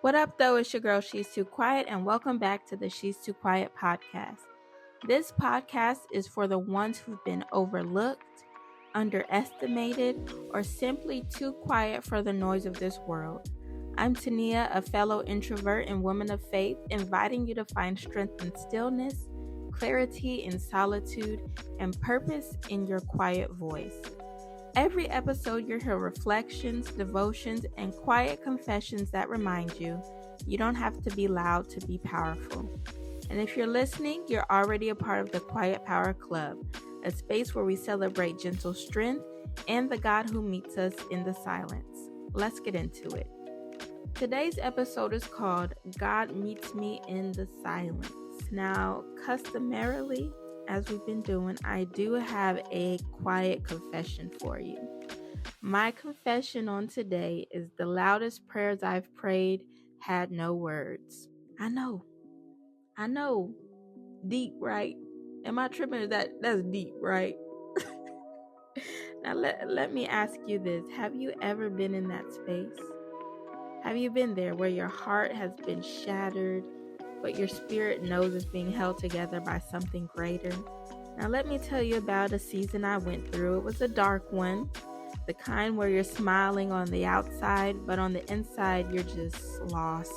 What up, though? It's your girl, She's Too Quiet, and welcome back to the She's Too Quiet podcast. This podcast is for the ones who've been overlooked, underestimated, or simply too quiet for the noise of this world. I'm Tania, a fellow introvert and woman of faith, inviting you to find strength in stillness, clarity in solitude, and purpose in your quiet voice. Every episode, you'll hear reflections, devotions, and quiet confessions that remind you don't have to be loud to be powerful. And if you're listening, you're already a part of the Quiet Power Klub, a space where we celebrate gentle strength and the God who meets us in the silence. Let's get into it. Today's episode is called God Meets Me in the Silence. Now, customarily, as we've been doing, I do have a quiet confession for you. My confession on today is the loudest prayers I've prayed had no words. I know. Deep, right? Am I tripping? That's deep, right? Now let me ask you this. Have you ever been in that space? Have you been there where your heart has been shattered, but your spirit knows it's being held together by something greater? Now let me tell you about a season I went through. It was a dark one, the kind where you're smiling on the outside, but on the inside you're just lost.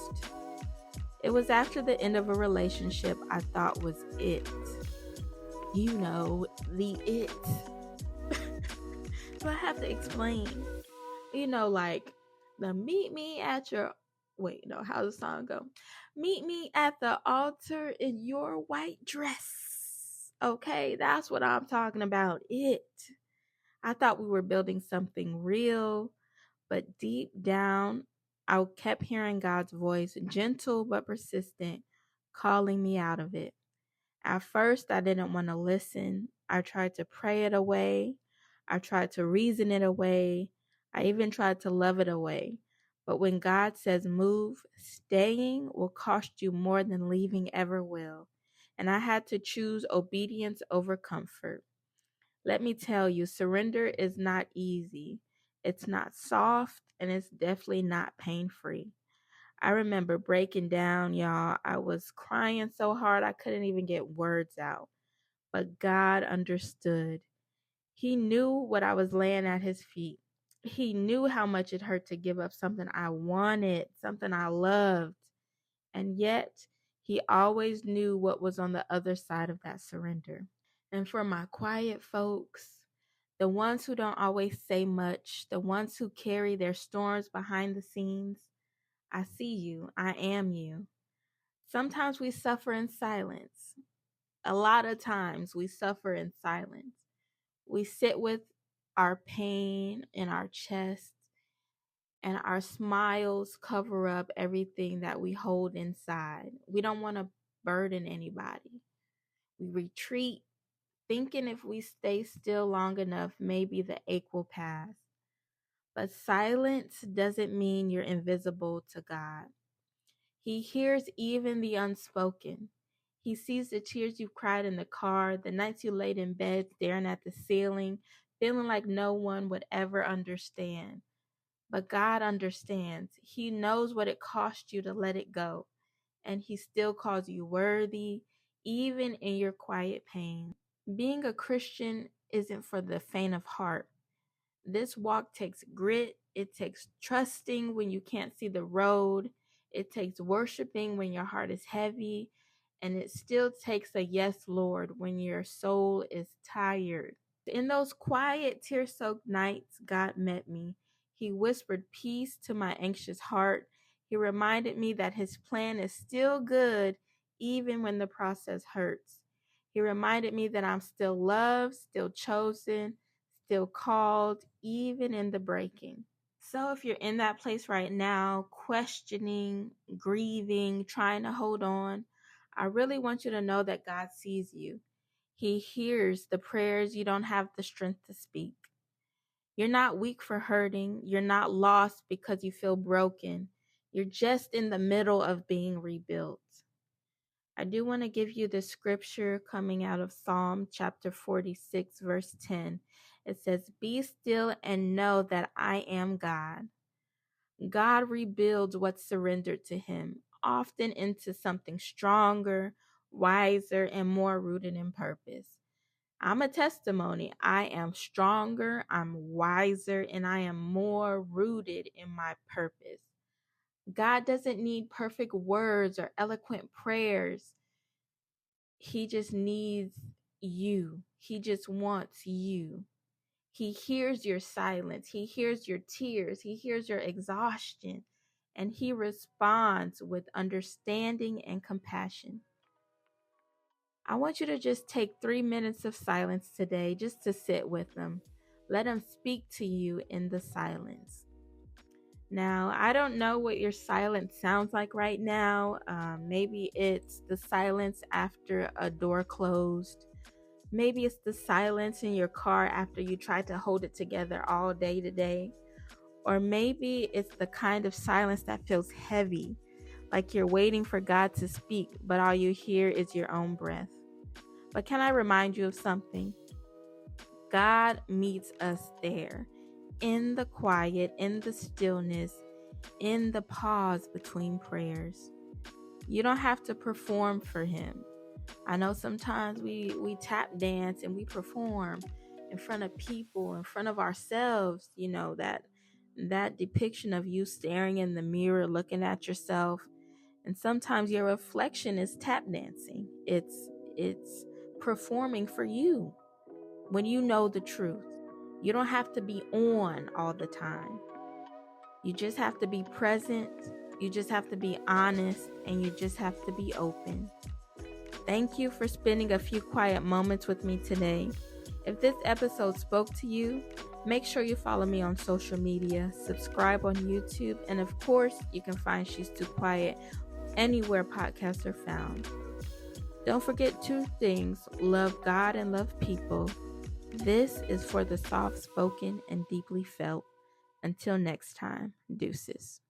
It was after the end of a relationship I thought was it. You know, the it. So I have to explain. Like the meet me at your... Wait, no, how's the song go? Meet me at the altar in your white dress. Okay, that's what I'm talking about. It. I thought we were building something real, but deep down, I kept hearing God's voice, gentle but persistent, calling me out of it. At first, I didn't want to listen. I tried to pray it away. I tried to reason it away. I even tried to love it away. But when God says move, staying will cost you more than leaving ever will. And I had to choose obedience over comfort. Let me tell you, surrender is not easy. It's not soft, and it's definitely not pain-free. I remember breaking down, y'all. I was crying so hard I couldn't even get words out. But God understood. He knew what I was laying at his feet. He knew how much it hurt to give up something I wanted, something I loved. And yet, he always knew what was on the other side of that surrender. And for my quiet folks, the ones who don't always say much, the ones who carry their storms behind the scenes, I see you. I am you. Sometimes we suffer in silence. A lot of times we suffer in silence. We sit with our pain in our chest, and our smiles cover up everything that we hold inside. We don't want to burden anybody. We retreat, thinking if we stay still long enough, maybe the ache will pass. But silence doesn't mean you're invisible to God. He hears even the unspoken. He sees the tears you've cried in the car, the nights you laid in bed staring at the ceiling, feeling like no one would ever understand. But God understands. He knows what it cost you to let it go. And he still calls you worthy, even in your quiet pain. Being a Christian isn't for the faint of heart. This walk takes grit. It takes trusting when you can't see the road. It takes worshiping when your heart is heavy. And it still takes a yes, Lord, when your soul is tired. In those quiet, tear-soaked nights, God met me. He whispered peace to my anxious heart. He reminded me that his plan is still good, even when the process hurts. He reminded me that I'm still loved, still chosen, still called, even in the breaking. So if you're in that place right now, questioning, grieving, trying to hold on, I really want you to know that God sees you. He hears the prayers you don't have the strength to speak. You're not weak for hurting. You're not lost because you feel broken. You're just in the middle of being rebuilt. I do want to give you the scripture coming out of Psalm chapter 46, verse 10. It says, "Be still and know that I am God. God rebuilds what's surrendered to him, often into something stronger, wiser, and more rooted in purpose. I'm a testimony. I am stronger, I'm wiser, and I am more rooted in my purpose. God doesn't need perfect words or eloquent prayers. He just needs you. He just wants you. He hears your silence. He hears your tears. He hears your exhaustion. And he responds with understanding and compassion. I want you to just take 3 minutes of silence today just to sit with him. Let him speak to you in the silence. Now, I don't know what your silence sounds like right now. Maybe it's the silence after a door closed. Maybe it's the silence in your car after you tried to hold it together all day today. Or maybe it's the kind of silence that feels heavy, like you're waiting for God to speak, but all you hear is your own breath. But can I remind you of something? God meets us there, in the quiet, in the stillness, in the pause between prayers. You don't have to perform for him. I know sometimes we tap dance and we perform in front of people, in front of ourselves, that depiction of you staring in the mirror, looking at yourself. And sometimes your reflection is tap dancing. It's performing for you when you know the truth. You don't have to be on all the time. You just have to be present. You just have to be honest, and you just have to be open. Thank you for spending a few quiet moments with me today. If this episode spoke to you, make sure you follow me on social media, subscribe on YouTube, and of course, you can find She's Too Quiet anywhere podcasts are found. Don't forget 2 things: love God and love people. This is for the soft-spoken and deeply felt. Until next time, deuces.